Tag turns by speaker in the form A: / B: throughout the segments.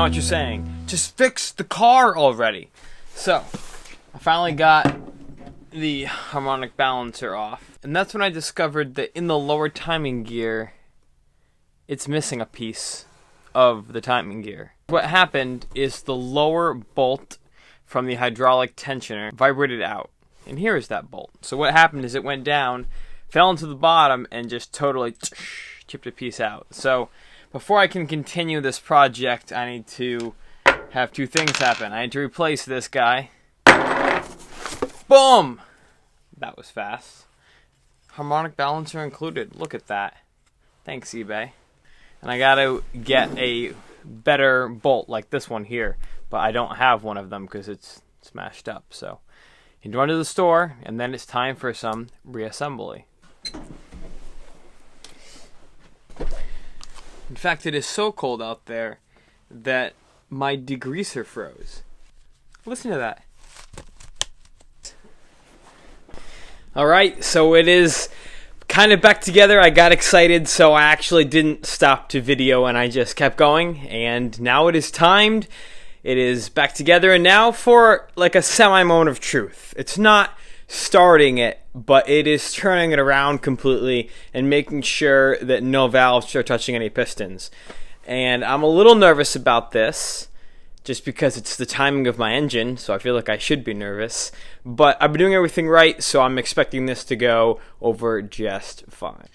A: know what you're saying. Just fix the car already. So, I finally got the harmonic balancer off. And that's when I discovered that in the lower timing gear, it's missing a piece of the timing gear. What happened is the lower bolt from the hydraulic tensioner vibrated out. And here is that bolt. So what happened is it went down, fell into the bottom, and just totally chipped a piece out. So before I can continue this project, I need to have two things happen. I need to replace this guy. Boom! That was fast. Harmonic balancer included. Look at that. Thanks, eBay. And I gotta get a better bolt like this one here. But I don't have one of them because it's smashed up. So you run to the store, and then it's time for some reassembly. In fact, it is so cold out there that my degreaser froze. Listen to that. Alright, so it is kind of back together. I got excited, so I actually didn't stop to video and I just kept going. And now it is timed. It is back together, and now for like a semi-moment of truth. It's not starting it, but it is turning it around completely and making sure that no valves are touching any pistons. And I'm a little nervous about this, just because it's the timing of my engine, so I feel like I should be nervous. But I've been doing everything right, so I'm expecting this to go over just fine.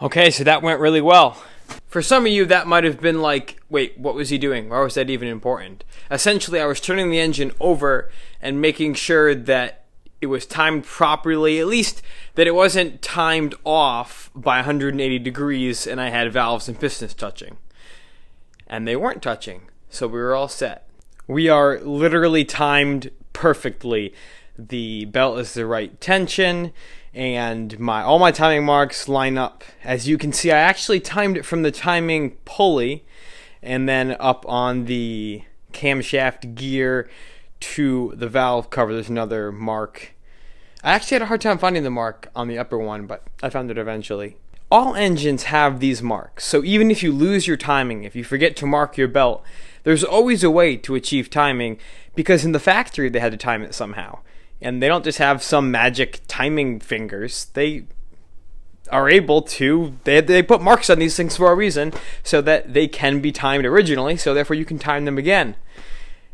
A: Okay, so that went really well. For some of you, that might have been like, wait, what was he doing? Why was that even important? Essentially, I was turning the engine over and making sure that it was timed properly, at least that it wasn't timed off by 180 degrees and I had valves and pistons touching. And they weren't touching, so we were all set. We are literally timed perfectly. The belt is the right tension, and all my timing marks line up. As you can see, I actually timed it from the timing pulley and then up on the camshaft gear to the valve cover. There's another mark. I actually had a hard time finding the mark on the upper one, but I found it eventually. All engines have these marks, so even if you lose your timing, if you forget to mark your belt, there's always a way to achieve timing, because in the factory they had to time it somehow. And they don't just have some magic timing fingers. They are able to, they put marks on these things for a reason, so that they can be timed originally, so therefore you can time them again.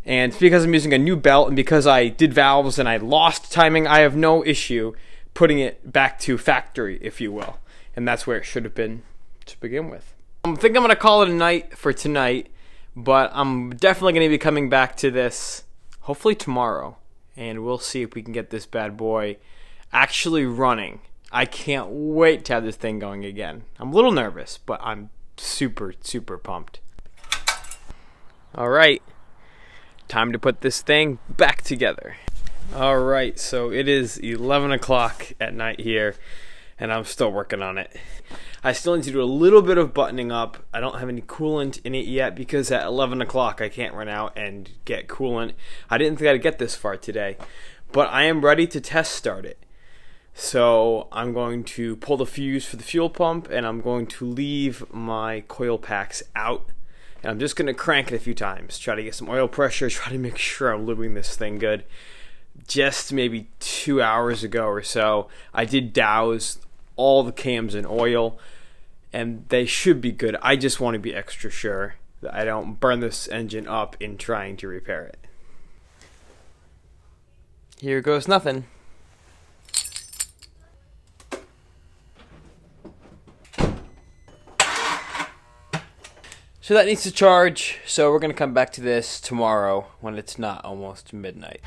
A: And because I'm using a new belt, and because I did valves and I lost timing, I have no issue putting it back to factory, if you will. And that's where it should have been to begin with. I think I'm going to call it a night for tonight, but I'm definitely going to be coming back to this, hopefully tomorrow. And we'll see if we can get this bad boy actually running. I can't wait to have this thing going again. I'm a little nervous, but I'm super, super pumped. Alright, time to put this thing back together. Alright, so it is 11 o'clock at night here, and I'm still working on it. I still need to do a little bit of buttoning up. I don't have any coolant in it yet because at 11 o'clock I can't run out and get coolant. I didn't think I'd get this far today, but I am ready to test start it. So I'm going to pull the fuse for the fuel pump, and I'm going to leave my coil packs out. And I'm just going to crank it a few times, try to get some oil pressure, try to make sure I'm lubing this thing good. Just maybe 2 hours ago or so, I did douse all the cams in oil, and they should be good. I just want to be extra sure that I don't burn this engine up in trying to repair it. Here goes nothing. So that needs to charge, so we're going to come back to this tomorrow when it's not almost midnight.